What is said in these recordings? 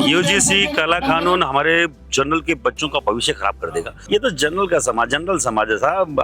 UGC काला कानून हमारे जनरल के बच्चों का भविष्य खराब कर देगा। ये तो जनरल समाज है साहब,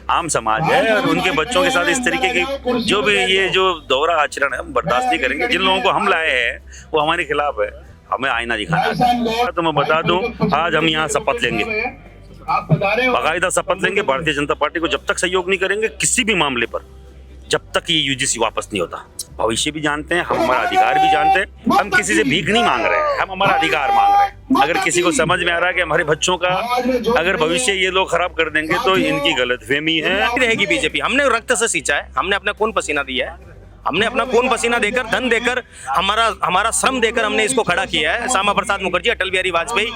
आम समाज है, और उनके बच्चों के साथ इस तरीके की जो भी ये जो दोहरा आचरण है हम बर्दाश्त नहीं करेंगे। जिन लोगों को हम लाए हैं वो हमारे खिलाफ है, हमें आईना दिखाना है। तो मैं बता दूं, आज हम यहाँ शपथ लेंगे, बाकायदा शपथ लेंगे। भारतीय जनता पार्टी को जब तक सहयोग नहीं करेंगे किसी भी मामले पर, जब तक ये यूजीसी वापस नहीं होता। भविष्य भी जानते हैं हम, हमारा अधिकार भी जानते हैं। हम किसी से भीख नहीं मांग रहे हैं, हम हमारा अधिकार मांग रहे हैं। अगर किसी को समझ में आ रहा है कि हमारे बच्चों का अगर भविष्य ये लोग खराब कर देंगे तो इनकी गलतफहमी है। रहेगी बीजेपी। हमने रक्त से सींचा है, हमने अपना खून पसीना दिया है, हमने अपना खून पसीना देकर, धन देकर, हमारा श्रम देकर हमने इसको खड़ा किया है। श्यामा प्रसाद मुखर्जी, अटल बिहारी वाजपेयी,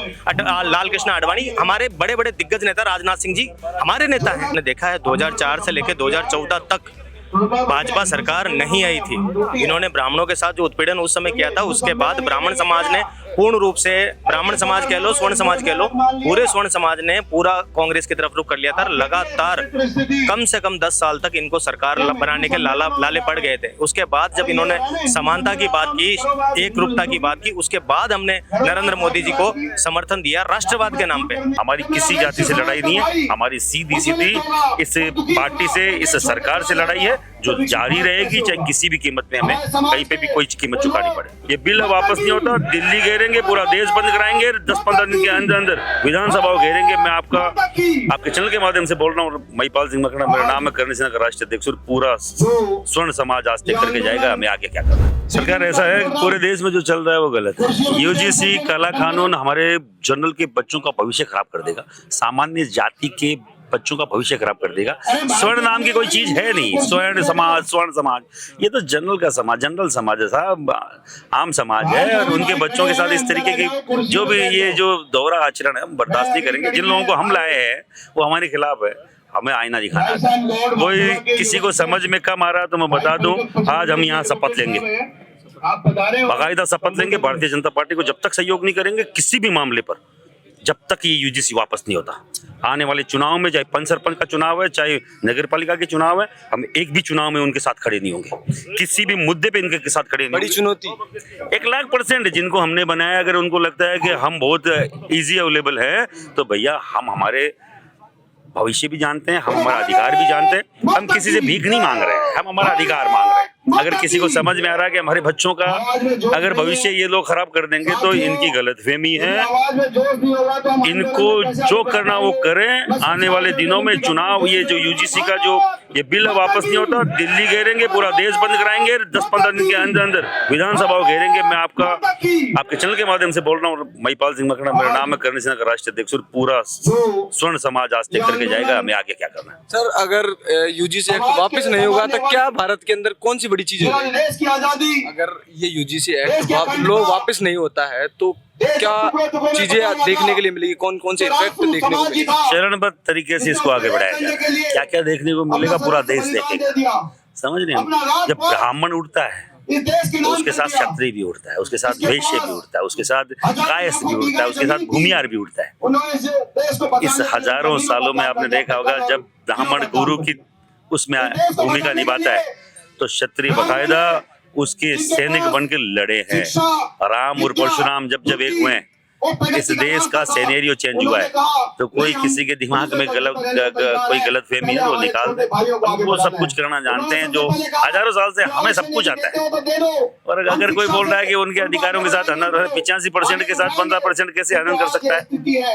लाल कृष्ण आडवाणी, हमारे बड़े बड़े दिग्गज नेता, राजनाथ सिंह जी हमारे नेता हैं। हमने देखा है 2004 से लेकर 2014 तक भाजपा सरकार नहीं आई थी। इन्होंने ब्राह्मणों के साथ जो उत्पीड़न उस समय किया था, उसके बाद ब्राह्मण समाज ने पूर्ण रूप से, ब्राह्मण समाज कह लो, स्वर्ण समाज कह लो, पूरे स्वर्ण समाज ने पूरा कांग्रेस की तरफ रुख कर लिया था। लगातार कम से कम 10 साल तक इनको सरकार बनाने के लाले पड़ गए थे। उसके बाद जब इन्होंने समानता की बात की, एक रूपता की बात की, उसके बाद हमने नरेंद्र मोदी जी को समर्थन दिया राष्ट्रवाद के नाम पे। हमारी किसी जाति से लड़ाई नहीं है, हमारी सीधी सीधी इस पार्टी से, इस सरकार से लड़ाई है जो जारी रहेगी, चाहे किसी भी कीमत में हमें कहीं पे भी कोई कीमत चुकानी पड़े। ये बिल वापस नहीं होता, दिल्ली घेरेंगे, पूरा देश बंद कराएंगे, 10-15 दिन के अंदर अंदर विधानसभा घेरेंगे। मैं आपके चैनल के माध्यम से बोल रहा हूँ, महिपाल सिंह मकड़ा मेरा नाम है, करणी सेना का राष्ट्रीय अध्यक्ष। पूरा स्वर्ण समाज आज तक करके जाएगा, हमें आगे क्या करना है। सरकार ऐसा है, पूरे देश में जो चल रहा है वो गलत है। यूजीसी काला कानून हमारे जनरल के बच्चों का भविष्य खराब कर देगा, सामान्य जाति के बच्चों का भविष्य खराब कर देगा। स्वर्ण नाम की कोई चीज है नहीं, स्वर्ण समाज ये तो जनरल समाज है साहब, आम समाज है, और उनके बच्चों के साथ इस तरीके की जो भी ये जो दोहरा आचरण है हम बर्दाश्त नहीं करेंगे। जिन लोगों को हम लाए हैं वो हमारे खिलाफ है, हमें आईना दिखाना है। कोई किसी को समझ में कम आ रहा है तो मैं बता दूं, आज हम यहाँ शपथ लेंगे, बाकायदा शपथ लेंगे। भारतीय जनता पार्टी को जब तक सहयोग नहीं करेंगे किसी भी मामले पर, जब तक ये यूजीसी वापस नहीं होता। आने वाले चुनाव में, चाहे पंच सरपंच का चुनाव है, चाहे नगर पालिका के चुनाव है, हम एक भी चुनाव में उनके साथ खड़े नहीं होंगे। किसी भी मुद्दे पे इनके साथ खड़े नहीं। बड़ी चुनौती 1,00,000% जिनको हमने बनाया, अगर उनको लगता है कि हम बहुत इजी अवेलेबल है, तो भैया हम हमारे भविष्य भी जानते हैं, हम हमारा अधिकार भी जानते हैं। हम किसी से भीख नहीं मांग रहे हैं, हम हमारा अधिकार मांग रहे हैं। अगर किसी को समझ में आ रहा है कि हमारे बच्चों का अगर भविष्य ये लोग खराब कर देंगे तो इनकी गलतफहमी है। इनको जो करना वो करें। आने वाले दिनों में चुनाव, ये जो यूजीसी का जो ये बिल वापस नहीं होता, दिल्ली घेरेंगे, पूरा देश बंद कराएंगे, 10-15 दिन के अंदर अंदर विधानसभा घेरेंगे। मैं आपके चैनल के माध्यम से बोल रहा हूँ, महिपाल सिंह मकड़ा मेरा नाम है, करणी सेना का राष्ट्रीय अध्यक्ष। पूरा स्वर्ण समाज आज तक करके जाएगा, हमें आगे क्या करना है। सर, अगर यूजीसी एक्ट वापस नहीं होगा तो क्या भारत के अंदर कौन सी बड़ी चीज है? अगर ये यूजीसी एक्ट वापस नहीं होता है तो क्या चीजें देखने के लिए मिलेगी, कौन कौन से इफेक्ट देखने को मिलेंगे? चरणबद्ध तरीके से इसको आगे बढ़ाया जाए, क्या क्या देखने को मिलेगा पूरा देश देखेगा। समझ रहे हैं, जब ब्राह्मण उठता है तो उसके साथ क्षत्रिय भी उठता है, उसके साथ वैश्य भी उठता है, उसके साथ कायस्थ भी उठता है, उसके साथ भूमिहार भी उठता है। इस हजारों सालों में आपने देखा होगा, जब ब्राह्मण गुरु की उसमें भूमिका निभाता है तो क्षत्रिय बाकायदा उसके सैनिक बन के लड़े हैं। राम और परशुराम जब एक हुए, इस देश का सिनेरियो चेंज हुआ है। तो कोई किसी के दिमाग में कोई गलतफहमी है वो निकाल दे। वो सब कुछ करना जानते हैं, जो हजारों साल से हमें सब कुछ आता है। और अगर कोई बोल रहा है कि उनके अधिकारों के साथ 85% के साथ 15% कैसे हनन कर सकता है,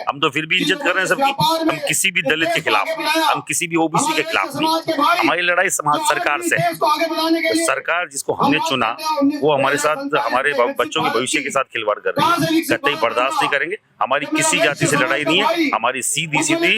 हम तो फिर भी इज्जत कर रहे हैं सबकी। हम किसी भी दलित के खिलाफ नहीं, हम किसी भी ओबीसी के खिलाफ नहीं। हमारी लड़ाई सरकार से है। तो सरकार जिसको हमने चुना वो हमारे साथ, हमारे बच्चों के भविष्य के साथ खिलवाड़ कर रही है, कतई बर्दाश्त नहीं करेंगे। हमारी किसी जाति से लड़ाई नहीं है, हमारी सीधी सीधी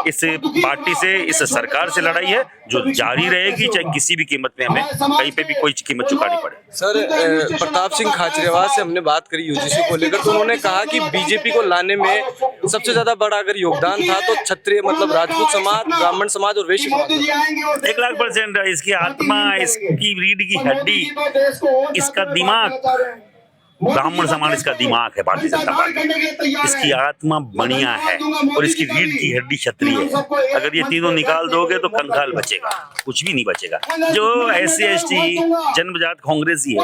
इस पार्टी से, इस सरकार से लड़ाई है जो जारी रहेगी, चाहे किसी भी कीमत में हमें कहीं पे भी कोई कीमत चुकानी पड़े। सर, प्रताप सिंह खाचरियावास से हमने बात करी यूजीसी को लेकर, तो उन्होंने कहा कि बीजेपी को लाने में सबसे ज्यादा बड़ा अगर योगदान था तो क्षत्रिय, मतलब राजपूत समाज, ब्राह्मण समाज और वैश्य समाज। 1,00,000% इसकी आत्मा, इसकी रीढ़ की हड्डी, इसका दिमाग, ब्राह्मण समाज इसका दिमाग है भारतीय जनता पार्टी, इसकी आत्मा बनिया है और इसकी रीढ़ की हड्डी क्षत्रिय है। अगर ये तीनों निकाल दोगे तो कंकाल बचेगा, कुछ भी नहीं बचेगा। जो SC ST जन्मजात कांग्रेसी है,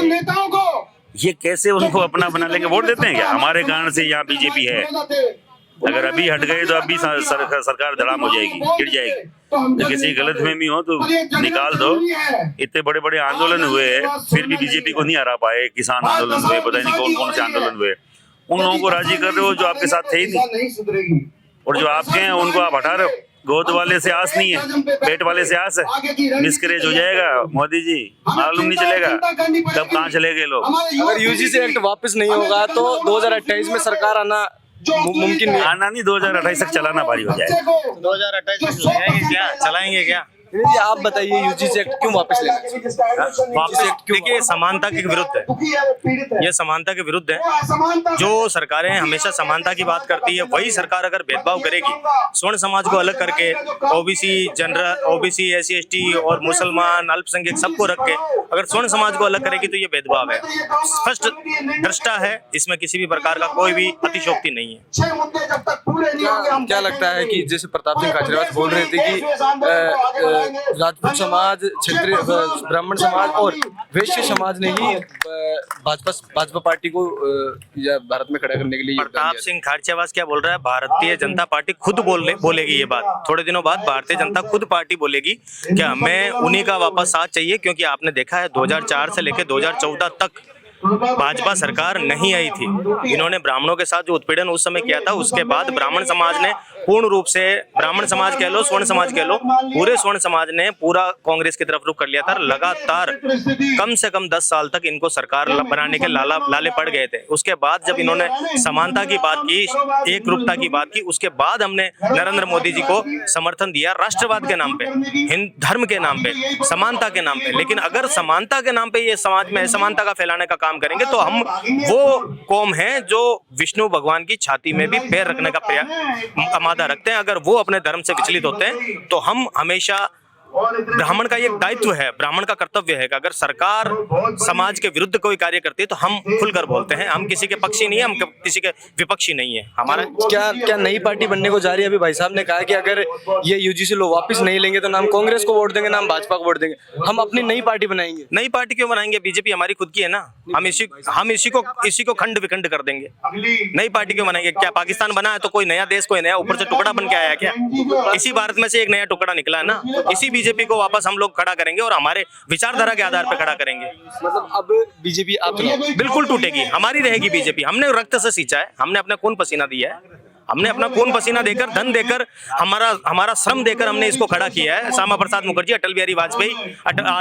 ये कैसे उनको अपना बना लेंगे? वोट देते हैं क्या? हमारे कारण से यहाँ बीजेपी है, अगर अभी हट गए तो अभी सरकार धड़ाम हो जाएगी, गिर जाएगी। तो किसी गलतफहमी हो तो निकाल दो। इतने बड़े बड़े आंदोलन हुए हैं, फिर भी बीजेपी को नहीं हरा पाए। किसान आंदोलन हुए, पता नहीं कौन कौन से आंदोलन हुए, उन लोगों को राजी कर रहे हो जो आपके साथ थे ही नहीं, और जो आपके हैं उनको आप हटा रहे हो। गोद वाले से आस नहीं है, पेट वाले से आस है। मिसकरेज हो जाएगा मोदी जी, मालूम नहीं चलेगा कब कहाँ चले गए लोग। अगर यूजीसी एक्ट वापस नहीं होगा तो 2028 में सरकार आना मुमकिन नहीं। आना नहीं, 2028 तक चलाना भारी हो जाएगा। 2028 लगाएंगे क्या, चलाएंगे क्या? जी आप बताइए यूजीसी एक्ट क्यों वापस लेना चाहिए? वापस देखिए, समानता के विरुद्ध है, ये समानता के विरुद्ध है। जो सरकारें हमेशा समानता की बात करती है, वही सरकार अगर भेदभाव करेगी, स्वर्ण समाज को अलग करके OBC, general, OBC, SC, ST और मुसलमान, अल्पसंख्यक सबको रख के अगर स्वर्ण समाज को अलग करेगी तो ये भेदभाव है, स्पष्ट दृष्टा है। इसमें किसी भी प्रकार का कोई भी अतिशोक्ति नहीं है। क्या लगता है कि जैसे प्रताप सिंह खाचरियावास बोल रहे थे कि राजपूत समाज, क्षत्रिय, ब्राह्मण समाज और वैश्य समाज ने ही भाजपा पार्टी को या भारत में खड़ा करने के लिए प्रताप सिंह खाचरियावास क्या बोल रहा है? भारतीय जनता पार्टी खुद बोलेगी ये बात। थोड़े दिनों बाद भारतीय जनता खुद पार्टी बोलेगी कि हमें उन्हीं का वापस साथ चाहिए, क्योंकि आपने देखा है 2004 से लेकर 2014 तक भाजपा सरकार नहीं आई थी। इन्होंने ब्राह्मणों के साथ जो उत्पीड़न उस समय किया था, उसके बाद ब्राह्मण समाज ने पूर्ण रूप से, ब्राह्मण समाज कह लो, स्वर्ण समाज कह लो, पूरे स्वर्ण समाज ने पूरा कांग्रेस की तरफ रुख कर लिया था। लगातार कम से कम 10 साल तक इनको सरकार बनाने के लाले पड़ गए थे। उसके बाद जब इन्होंने समानता की बात की, एक रूपता की बात की, उसके बाद हमने नरेंद्र मोदी जी को समर्थन दिया राष्ट्रवाद के नाम पे, हिंदू धर्म के नाम पे, समानता के नाम पे। लेकिन अगर समानता के नाम पे ये समाज में असमानता का फैलाने का काम करेंगे तो हम वो कौम है जो विष्णु भगवान की छाती में भी पैर रखने का मादा रखते हैं। अगर वो अपने धर्म से विचलित होते हैं तो हम हमेशा, ब्राह्मण का ये दायित्व है, ब्राह्मण का कर्तव्य है कि अगर सरकार समाज के विरुद्ध कोई कार्य करती है तो हम खुलकर बोलते हैं। हम किसी के पक्षी नहीं है, हम किसी के विपक्षी नहीं है। हमारा क्या नई पार्टी बनने को जा रही है? अभी भाई साहब ने कहा कि अगर ये यूजीसी लो वापस नहीं लेंगे तो नाम कांग्रेस को वोट देंगे, नाम भाजपा को वोट देंगे, हम अपनी नई पार्टी बनाएंगे। नई पार्टी क्यों बनाएंगे? बीजेपी हमारी खुद की है ना। हम इसी को खंड विखंड कर देंगे। नई पार्टी क्यों बनाएंगे? क्या पाकिस्तान बना है तो कोई नया देश, कोई नया ऊपर से टुकड़ा बन के आया है क्या? इसी भारत में से एक नया टुकड़ा निकला है ना। इसी बीजेपी को वापस हम लोग खड़ा करेंगे और हमारे विचारधारा के आधार पर खड़ा करेंगे। मतलब अब बीजेपी आप बिल्कुल टूटेगी, हमारी रहेगी बीजेपी। हमने रक्त से सींचा है, हमने अपना खून पसीना दिया है, हमने अपना खून पसीना देकर, धन देकर, हमारा श्रम देकर हमने इसको खड़ा किया है। श्यामा प्रसाद मुखर्जी, अटल बिहारी वाजपेयी,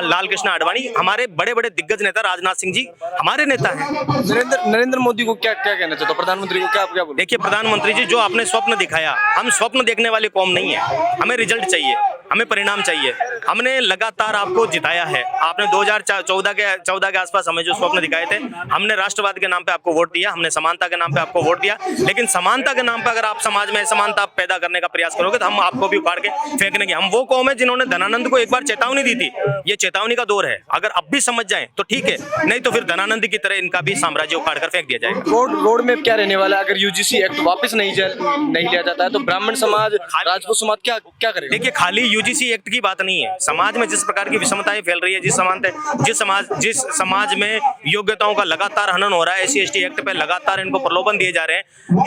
लाल कृष्ण आडवाणी, हमारे बड़े बड़े दिग्गज नेता, राजनाथ सिंह जी हमारे नेता हैं। नरेंद्र मोदी को क्या कहना चाहते हो? प्रधानमंत्री को क्या बोलते? देखिए, प्रधानमंत्री जी जो आपने स्वप्न दिखाया, हम स्वप्न देखने वाली कौम नहीं है। हमें रिजल्ट चाहिए, हमें परिणाम चाहिए। हमने लगातार आपको जिताया है। आपने 2014 के आसपास हमें जो स्वप्न दिखाए थे, हमने राष्ट्रवाद के नाम पे आपको वोट दिया, हमने समानता के नाम पे आपको वोट दिया। लेकिन समानता के नाम पे अगर आप समाज में असमानता पैदा करने का प्रयास करोगे तो हम आपको भी उखाड़ के फेंक देंगे। हम वो कौम है जिन्होंने धनानंद को एक बार चेतावनी दी थी। ये चेतावनी का दौर है, अगर अब भी समझ जाएं तो ठीक है, नहीं तो फिर धनानंद की तरह इनका भी साम्राज्य उखाड़ कर फेंक दिया जाएगा। रोड में क्या रहने वाला है? अगर यूजीसी एक्ट वापस नहीं लिया जाता है तो ब्राह्मण समाज, राजपूत समाज क्या करेगा? देखिए, खाली यूजीसी एक्ट की बात नहीं है। समाज में जिस प्रकार की विषमताएं फैल रही है, जिस समाज में योग्यताओं का लगातार हनन हो रहा है, SC ST एक्ट पे लगातार इनको प्रलोभन दिए जा रहे हैं,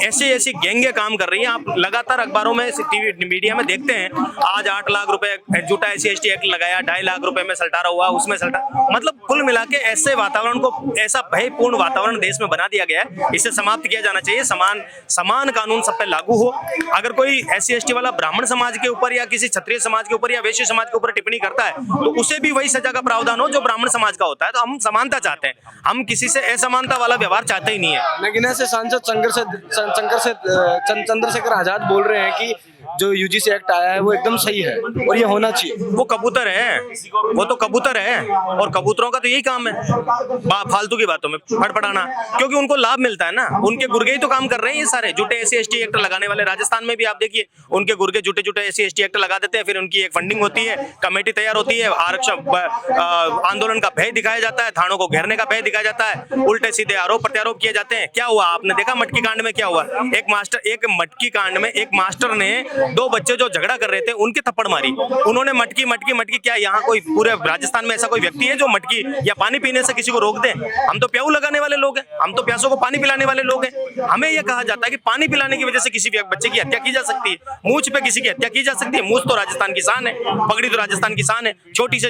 ऐसी गैंगे काम कर रही हैं। आप लगातार अखबारों में, टीवी मीडिया में देखते हैं, आज 8 लाख रुपए झूठा SC ST एक्ट लगाया, 2.5 लाख रुपए में सल्टारा हुआ, उसमें मतलब कुल मिला के ऐसे वातावरण को, ऐसा भयपूर्ण वातावरण देश में बना दिया गया है। इसे समाप्त किया जाना चाहिए। समान कानून सब पे लागू हो। अगर कोई SC ST वाला ब्राह्मण समाज के ऊपर या किसी क्षत्रिय समाज के ऊपर या वैश्य समाज के ऊपर टिप्पणी करता है तो उसे भी वही सजा का प्रावधान हो जो ब्राह्मण समाज का होता है। तो हम समानता चाहते हैं, हम किसी से असमानता वाला व्यवहार चाहते ही नहीं है। लेकिन ऐसे सांसद चंद्रशेखर आजाद बोल रहे हैं कि जो यूजीसी एक्ट आया है वो एकदम सही है और ये होना चाहिए। वो कबूतर है, वो तो कबूतर है, और कबूतरों का तो यही काम है फालतू की बातों में फड़फड़ाना, क्योंकि उनको लाभ मिलता है ना। उनके गुर्गे ही तो काम कर रहे हैं ये सारे झूठे SC ST एक्ट लगाने वाले। राजस्थान में भी आप देखिए, उनके गुर्गे झूठे SC ST एक्ट लगा देते हैं, फिर उनकी एक फंडिंग होती है, कमेटी तैयार होती है, आरक्षण आंदोलन का भय दिखाया जाता है, थानों को घेरने का भय दिखाया जाता है, उल्टे सीधे आरोप प्रत्यारोप किए जाते हैं। क्या हुआ आपने देखा मटकी कांड में क्या हुआ? एक मटकी कांड में एक मास्टर ने दो बच्चे जो झगड़ा कर रहे थे उनके थप्पड़ मारी, उन्होंने मटकी मटकी मटकी। क्या यहाँ कोई पूरे राजस्थान में ऐसा कोई व्यक्ति है जो मटकी या पानी पीने से किसी को रोक दे? हम तो प्याऊ लगाने वाले लोग हैं, हम तो प्यासों को पानी पिलाने वाले लोग हैं। हमें यह कहा जाता है कि पानी पिलाने की वजह से किसी बच्चे की हत्या की जा सकती है, मूंछ पे किसी की हत्या की जा सकती है। मूंछ तो राजस्थान की शान है, पगड़ी तो राजस्थान की शान है। छोटी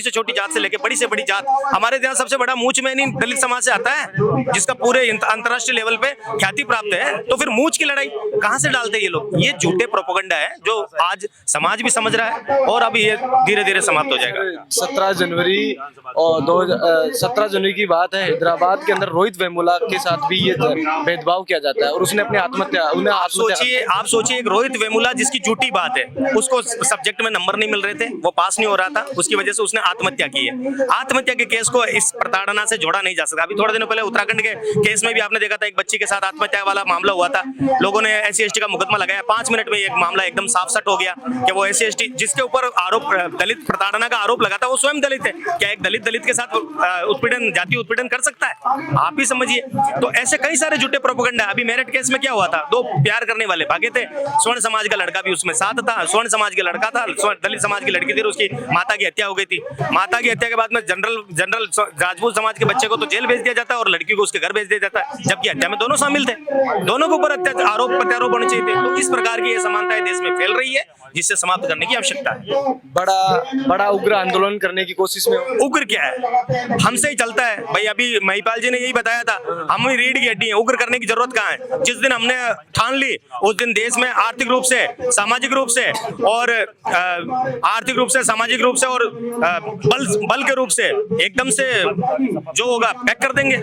से छोटी जात से लेकर बड़ी से बड़ी जात, हमारे यहाँ सबसे बड़ा मूंछ में नहीं दलित समाज से आता है, जिसका पूरे अंतरराष्ट्रीय लेवल पे ख्याति प्राप्त है। तो फिर मूंछ की लड़ाई कहां से डालते हैं ये लोग? ये झूठे प्रोपेगेंडा है जो आज समाज भी समझ रहा है और अब ये धीरे धीरे समाप्त हो जाएगा। 17 जनवरी और 17 जनवरी की बात है, हैदराबाद के अंदर रोहित वेमुला के साथ भी ये भेदभाव किया जाता है और उसने अपनी आत्महत्या आप सोचिए एक रोहित वेमुला जिसकी झूठी बात है, उसको सब्जेक्ट में नंबर नहीं मिल रहे थे, वो पास नहीं हो रहा था, उसकी वजह से उसने आत्महत्या की है। आत्महत्या के केस को इस प्रताड़ना से जोड़ा नहीं जा सकता। अभी थोड़े दिनों पहले उत्तराखंड के केस में भी आपने देखा था, एक बच्ची के साथ आत्महत्या वाला मामला हुआ था, लोगों ने SC/ST का मुकदमा लगाया, 5 मिनट में एक मामला एकदम साफ सट हो गया कि वो SC/ST जिसके ऊपर आरोप दलित प्रताड़ना का आरोप लगा था वो स्वयं दलित है। क्या एक दलित के साथ उत्पीड़न, जातीय उत्पीड़न कर सकता है? आप ही समझिए। तो ऐसे कई सारे झूठे प्रोपेगेंडा। अभी मेरठ केस में क्या हुआ था, दो प्यार करने वाले भागे थे, स्वर्ण समाज का लड़का भी उसमें साथ था, स्वर्ण समाज के लड़का था, दलित समाज की लड़की थी, उसकी माता की हत्या हो गई थी। माता की हत्या के बाद में जनरल राजपूत समाज के बच्चे को तो जेल भेज दिया जाता है और लड़की को उसके घर भेज दिया जाता है, जबकि हत्या में दोनों शामिल थे, दोनों के ऊपर आरोप प्रत्यारोप होने चाहिए थे। तो इस प्रकार की ये समानताएं देश में फैल रही है, जिससे समाप्त करने की आवश्यकता है। बड़ा उग्र आंदोलन करने की कोशिश में। उग्र क्या है, हमसे ही चलता है भाई। अभी महिपाल जी ने यही बताया था, हम ही रीढ़ की हड्डी है, उग्र करने की जरूरत कहाँ है? जिस दिन हमने ठान ली उस दिन देश में आर्थिक रूप से, सामाजिक रूप से और बल के रूप से एकदम से जो होगा पैक कर देंगे।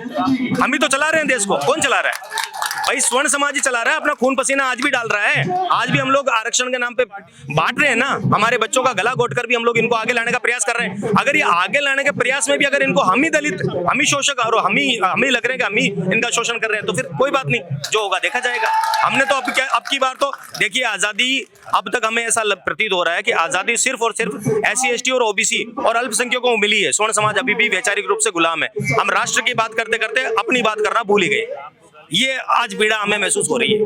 हम ही तो चला रहे हैं देश को, कौन चला रहा है भाई? स्वर्ण समाज ही चला रहा है, अपना खून पसीना आज भी डाल रहा है। आज भी हम लोग आरक्षण के नाम पे बांट रहे हैं ना, हमारे बच्चों का गला घोट कर भी हम लोग इनको आगे लाने का प्रयास कर रहे हैं। अगर ये आगे लाने के प्रयास में भी अगर इनको हम ही दलित, हम ही शोषक और हम ही लग रहे हैं कि हम ही इनका शोषण कर रहे हैं, तो फिर कोई बात नहीं, जो होगा देखा जाएगा। हमने तो अब की बार तो देखिए आजादी, अब तक हमें ऐसा प्रतीत हो रहा है कि आजादी सिर्फ और सिर्फ SC/ST और OBC और अल्पसंख्यकों को मिली है। स्वर्ण समाज अभी भी वैचारिक रूप से गुलाम है। हम राष्ट्र की बात करते करते अपनी बात करना भूल ही गए। ये आज पीड़ा हमें महसूस हो रही है।